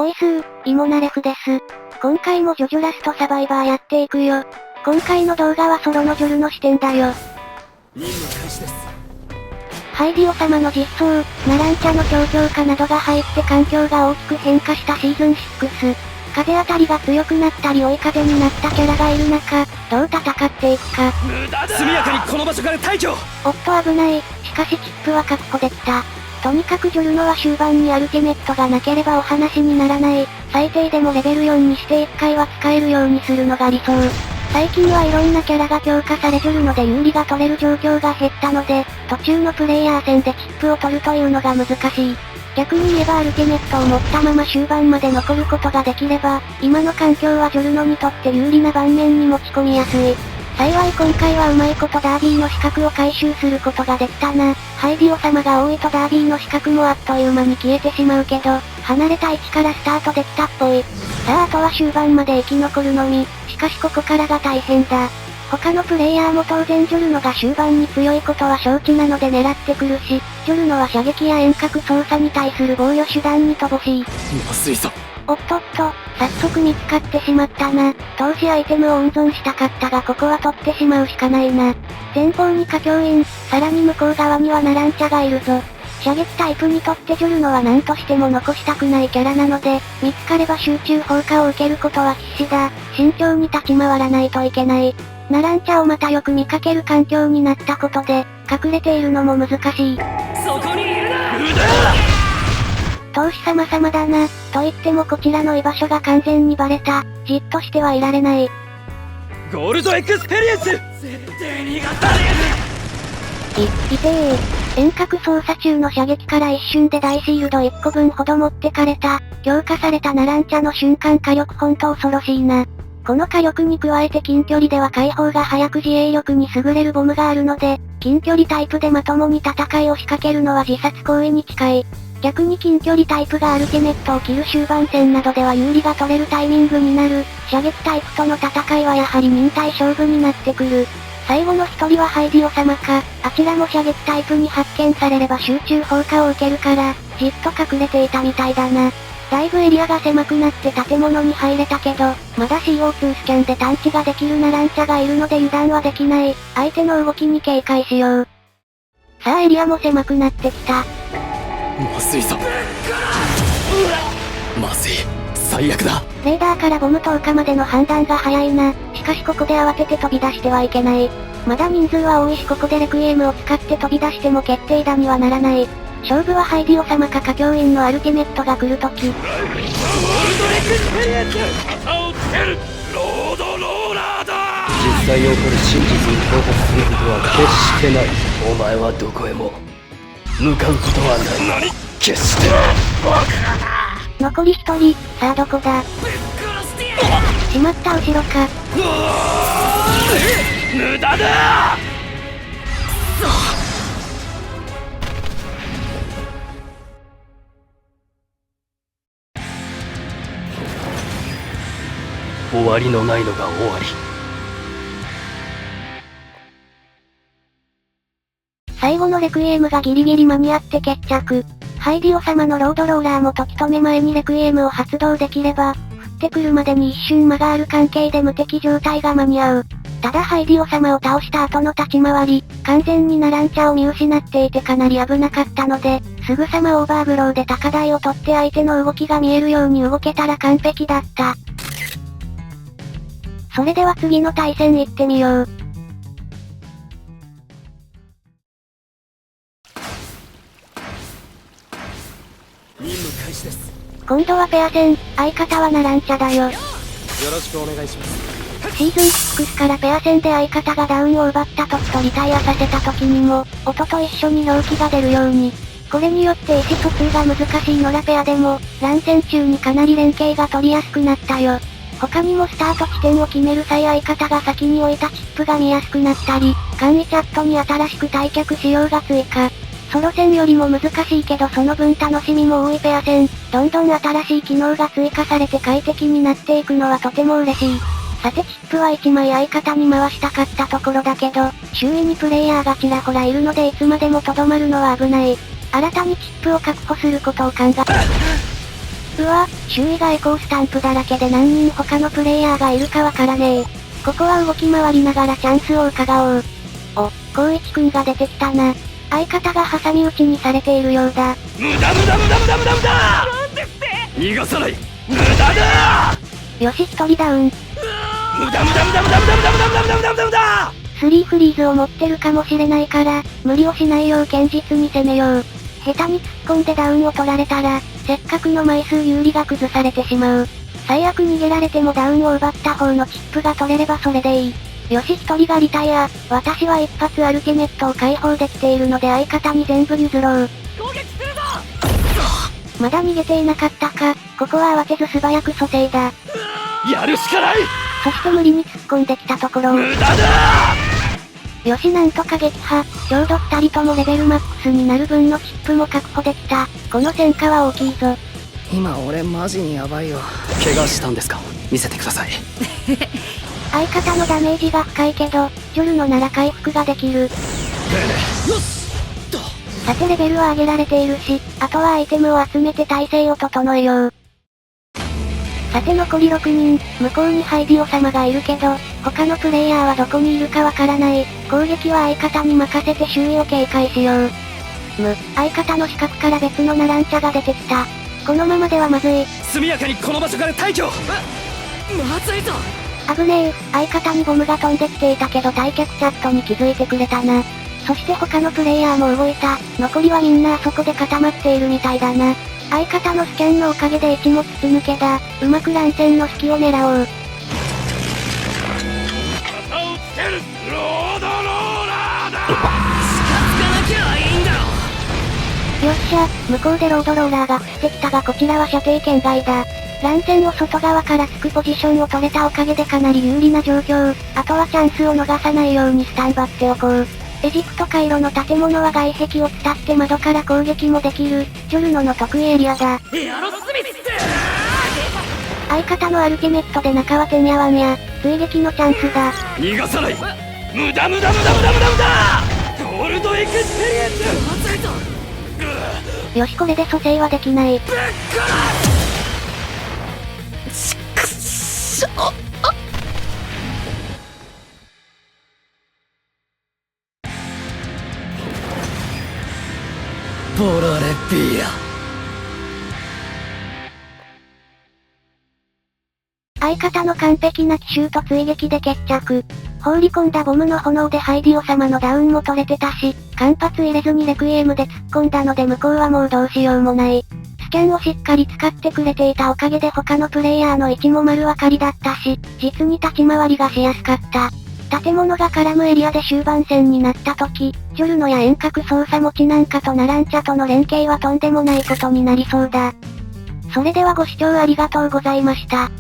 おいすー、イモナレフです。今回もジョジョラストサバイバーやっていくよ。今回の動画はソロのジョルの視点だよ。任務開始です。ハイディオ様の実装、ナランチャの強強化などが入って環境が大きく変化したシーズン6。風当たりが強くなったり追い風になったキャラがいる中、どう戦っていくか。速やかにこの場所から退去。おっと危ない。しかしチップは確保できた。とにかくジョルノは終盤にアルティメットがなければお話にならない。最低でもレベル4にして1回は使えるようにするのが理想。最近はいろんなキャラが強化されジョルノで有利が取れる状況が減ったので、途中のプレイヤー戦でチップを取るというのが難しい。逆に言えばアルティメットを持ったまま終盤まで残ることができれば、今の環境はジョルノにとって有利な盤面に持ち込みやすい。幸い今回はうまいことダービーの資格を回収することができたな。ハイディオ様が多いとダービーの資格もあっという間に消えてしまうけど、離れた位置からスタートできたっぽい。さああとは終盤まで生き残るのみ。しかしここからが大変だ。他のプレイヤーも当然ジョルノが終盤に強いことは承知なので狙ってくるし、ジョルノは射撃や遠隔操作に対する防御手段に乏しい。まずいぞ。おっとっと、早速見つかってしまったな。投資アイテムを温存したかったがここは取ってしまうしかないな。前方に歌教員、さらに向こう側にはナランチャがいるぞ。射撃タイプにとってジョルノは何としても残したくないキャラなので、見つかれば集中放火を受けることは必至だ。慎重に立ち回らないといけない。ナランチャをまたよく見かける環境になったことで、隠れているのも難しい。そこにいるな。投資様々だな。と言ってもこちらの居場所が完全にバレた。じっとしてはいられない。ゴールドエクスペリエンス。絶対に勝たれいて遠隔操作中の射撃から一瞬で大シールド1個分ほど持ってかれた。強化されたナランチャの瞬間火力ほんと恐ろしいな。この火力に加えて近距離では解放が早く自衛力に優れるボムがあるので、近距離タイプでまともに戦いを仕掛けるのは自殺行為に近い。逆に近距離タイプがアルティメットを切る終盤戦などでは有利が取れるタイミングになる。射撃タイプとの戦いはやはり忍耐勝負になってくる。最後の一人はハイディオ様か。あちらも射撃タイプに発見されれば集中放火を受けるから、じっと隠れていたみたいだな。だいぶエリアが狭くなって建物に入れたけど、まだ CO2 スキャンで探知ができるナランチャがいるので油断はできない。相手の動きに警戒しよう。さあエリアも狭くなってきた。まずいぞ。まずい。最悪だ。レーダーからボム投下までの判断が早いな。しかしここで慌てて飛び出してはいけない。まだ人数は多いしここでレクイエムを使って飛び出しても決定打にはならない。勝負はハイディオ様か歌教員のアルティメットが来るとき。ゴールドエクスペリエンス。旗をつける。ロードローラーだ。実際起こる真実に到達することは決してない。お前はどこへも向かうことはない。決して。残り一人、さあどこだ。しまった後ろか。無駄だ。終わりのないのが終わり。最後のレクイエムがギリギリ間に合って決着。ハイディオ様のロードローラーも時止め前にレクイエムを発動できれば、降ってくるまでに一瞬間がある関係で無敵状態が間に合う。ただハイディオ様を倒した後の立ち回り、完全にナランチャを見失っていてかなり危なかったので、すぐさまオーバーブローで高台を取って相手の動きが見えるように動けたら完璧だった。それでは次の対戦行ってみよう。任務開始です。今度はペア戦、相方はナランチャだよ。よろしくお願いします。シーズン6からペア戦で相方がダウンを奪った時とリタイアさせた時にも、音と一緒に表記が出るように。これによって意思疎通が難しいノラペアでも、乱戦中にかなり連携が取りやすくなったよ。他にもスタート地点を決める際相方が先に置いたチップが見やすくなったり、簡易チャットに新しく退却仕様が追加。ソロ戦よりも難しいけどその分楽しみも多いペア戦、どんどん新しい機能が追加されて快適になっていくのはとても嬉しい。さてチップは1枚相方に回したかったところだけど、周囲にプレイヤーがちらほらいるのでいつまでもとどまるのは危ない。新たにチップを確保することを考え。うわ、周囲がエコースタンプだらけで何人他のプレイヤーがいるかわからねえ。ここは動き回りながらチャンスを伺おう。お、光一くんが出てきたな。相方が挟み撃ちにされているようだ。無駄なんですって逃がさない無駄だよし、一人ダウン。無駄スリーフリーズを持ってるかもしれないから、無理をしないよう堅実に攻めよう。下手に突っ込んでダウンを取られたら、せっかくの枚数有利が崩されてしまう。最悪逃げられてもダウンを奪った方のチップが取れればそれでいい。よし、一人がリタイア。私は一発アルティメットを解放できているので相方に全部譲ろう。攻撃するぞまだ逃げていなかったか。ここは慌てず素早く蘇生だ。やるしかないそして無理に突っ込んできたところを。無駄だよし、なんとか撃破。ちょうど二人ともレベルマックスになる分のチップも確保できた。この戦果は大きいぞ。今俺マジにヤバいよ。怪我したんですか？見せてください。相方のダメージが深いけど、ジョルノなら回復ができる。よしと。さてレベルは上げられているし、あとはアイテムを集めて体勢を整えよう。さて残り6人、向こうにハイディオ様がいるけど、他のプレイヤーはどこにいるかわからない。攻撃は相方に任せて周囲を警戒しよう。相方の死角から別のナランチャが出てきた。このままではまずい。速やかにこの場所から退去まずいぞ危ねえ、相方にボムが飛んできていたけど退却チャットに気づいてくれたな。そして他のプレイヤーも動いた。残りはみんなあそこで固まっているみたいだな。相方のスキャンのおかげで位置も筒抜けだ。うまく乱戦の隙を狙おう。肩をつけるロードローラーだよっしゃ、向こうでロードローラーが降ってきたがこちらは射程圏外だ。乱戦を外側からつくポジションを取れたおかげでかなり有利な状況。あとはチャンスを逃さないようにスタンバっておこう。エジプト回廊の建物は外壁を伝って窓から攻撃もできる。ジョルノの得意エリアだ。エアロスミス相方のアルティメットで中はてんやわんや。追撃のチャンスだ。逃がさない無駄ゴールドエクスペリエンスまずいぞよしこれで蘇生はできない。ボラレビア。相方の完璧な奇襲と追撃で決着。放り込んだボムの炎でハイディオ様のダウンも取れてたし、間髪入れずにレクイエムで突っ込んだので向こうはもうどうしようもない。スキャンをしっかり使ってくれていたおかげで他のプレイヤーの位置も丸分かりだったし、実に立ち回りがしやすかった。建物が絡むエリアで終盤戦になった時、ジョルノや遠隔操作持ちなんかとナランチャとの連携はとんでもないことになりそうだ。それではご視聴ありがとうございました。